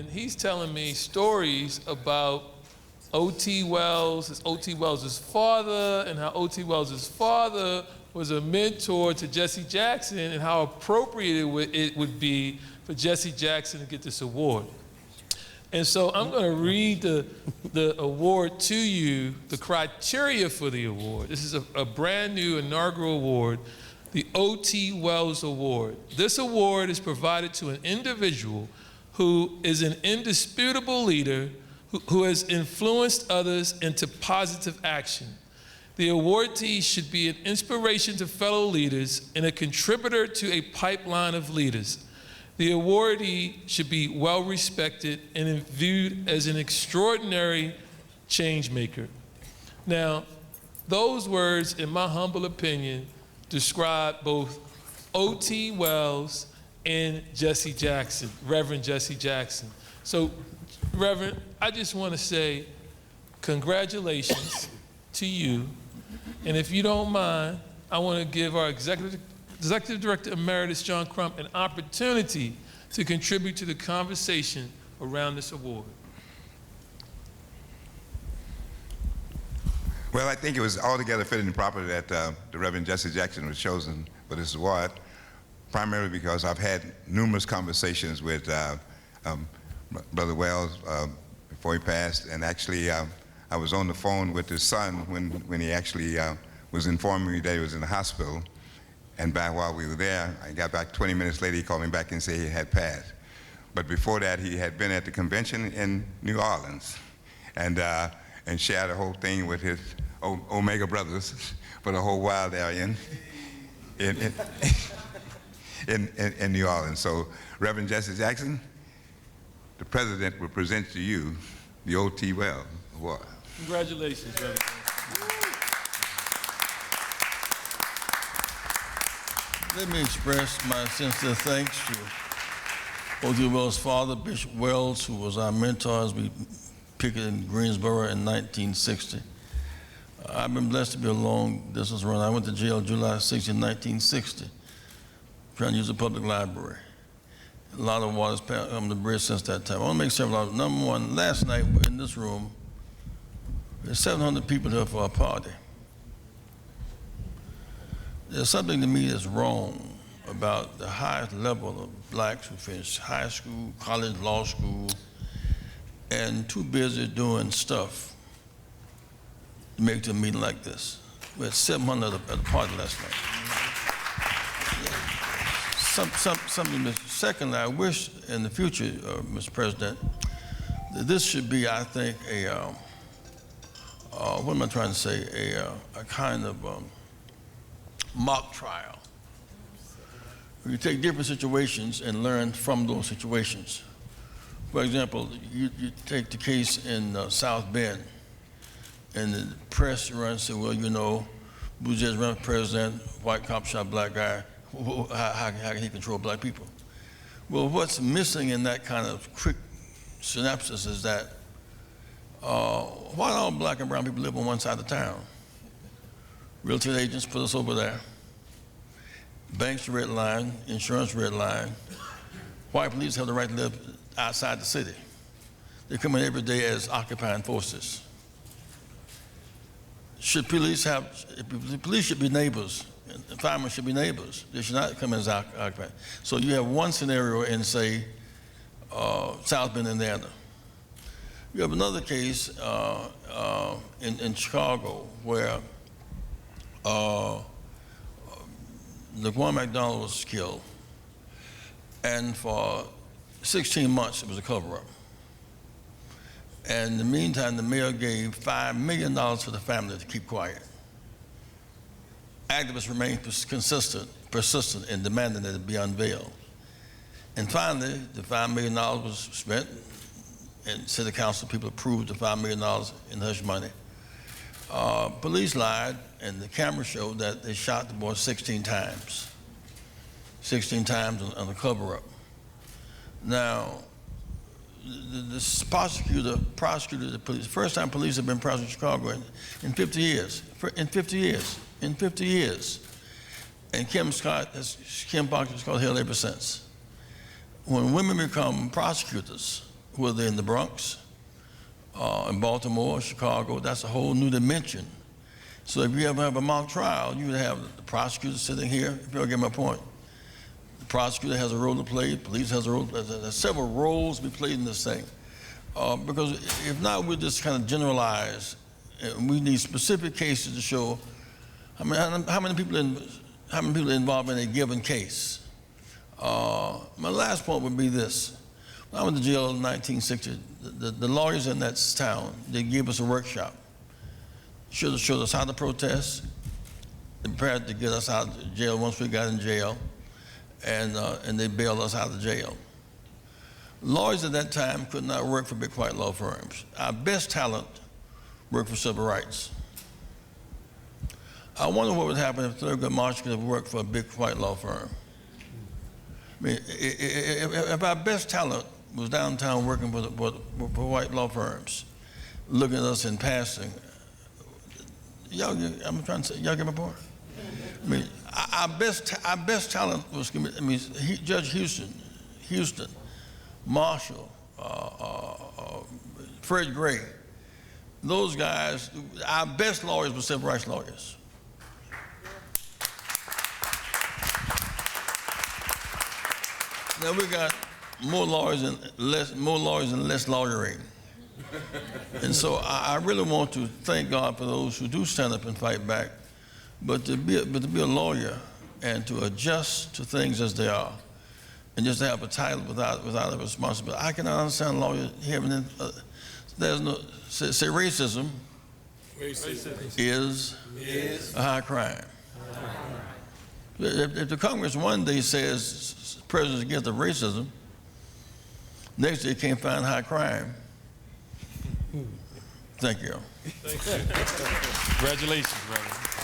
and he's telling me stories about O.T. Wells, O.T. Wells' father, and how O.T. Wells' father was a mentor to Jesse Jackson, and how appropriate it would be for Jesse Jackson to get this award. And so I'm going to read the award to you, the criteria for the award. This is a brand new inaugural award, the O.T. Wells Award. This award is provided to an individual who is an indisputable leader who has influenced others into positive action. The awardee should be an inspiration to fellow leaders and a contributor to a pipeline of leaders. The awardee should be well respected and viewed as an extraordinary change maker. Now, those words, in my humble opinion, describe both O.T. Wells and Jesse Jackson, Reverend Jesse Jackson. So, Reverend, I just want to say congratulations to you. And if you don't mind, I want to give our Executive Director Emeritus John Crump an opportunity to contribute to the conversation around this award. Well, I think it was altogether fitting and proper that the Reverend Jesse Jackson was chosen for this award, primarily because I've had numerous conversations with Brother Wells before he passed, and actually I was on the phone with his son when he actually was informing me that he was in the hospital. And back while we were there, I got back 20 minutes later, he called me back and said he had passed. But before that, he had been at the convention in New Orleans and shared the whole thing with his Omega brothers for the whole while there in New Orleans. So, Reverend Jesse Jackson, the president will present to you the O.T. Wells Award. Congratulations, Reverend. Let me express my sincere thanks to O.T. Wells' father, Bishop Wells, who was our mentor as we picketed in Greensboro in 1960. I've been blessed to be a long distance runner. I went to jail July 16, 1960, trying to use a public library. A lot of water's passed on the bridge since that time. I want to make several of them. Number one, last night in this room, there's 700 people here for a party. There's something to me that's wrong about the highest level of blacks who finish high school, college, law school, and too busy doing stuff to make it to a meeting like this. We had 700 at the party last night. Something. Secondly, I wish in the future, Mr. President, that this should be, I think, what am I trying to say? A kind of mock trial. You take different situations and learn from those situations. For example, you take the case in South Bend, and the press runs and say, well, you know, Blue Jays run for president, white cop shot black guy, how can he control black people? Well, what's missing in that kind of quick synopsis is that why all black and brown people live on one side of town? Real estate agents put us over there. Banks red line, insurance red line. White police have the right to live outside the city. They come in every day as occupying forces. Police should be neighbors, and firemen should be neighbors. They should not come in as occupying. So you have one scenario in, say, South Bend, Indiana. You have another case in Chicago where Laquan McDonald was killed, and for 16 months it was a cover-up. And in the meantime, the mayor gave $5 million for the family to keep quiet. Activists remained persistent in demanding that it be unveiled. And finally, the $5 million was spent, and city council people approved the $5 million in hush money. Police lied, and the camera showed that they shot the boy 16 times. 16 times on a cover-up. Now, the prosecutor prosecuted the police. First time police have been prosecuted in Chicago in 50 years. In 50 years. And Kim Foxx has called hell ever since. When women become prosecutors, whether in the Bronx, in Baltimore, Chicago. That's a whole new dimension. So if you ever have a mock trial, you would have the prosecutor sitting here, if you'll get my point. The prosecutor has a role to play, police has a role to play. There's several roles to be played in this thing. Because if not, we'll just kind of generalize, and we need specific cases to show how many people are involved in a given case. My last point would be this. When I went to jail in 1960, the lawyers in that town, they gave us a workshop. Showed us how to protest. They prepared to get us out of jail once we got in jail, and they bailed us out of jail. Lawyers at that time could not work for big white law firms. Our best talent worked for civil rights. I wonder what would happen if Thurgood Marshall could have worked for a big white law firm. I mean, if our best talent was downtown working for white law firms, looking at us in passing, I'm trying to say, y'all get my point? I mean, our best talent was, Judge Houston, Marshall, Fred Gray, those guys, our best lawyers were civil rights lawyers. Now we got more lawyers and less lawyering. And so I really want to thank God for those who do stand up and fight back, but to be a lawyer and to adjust to things as they are, and just to have a title without a responsibility. I cannot understand a lawyer having there's no say racism is a high crime. If the Congress one day says president's against the racism, next day can't find high crime. Thank you. Congratulations, brother.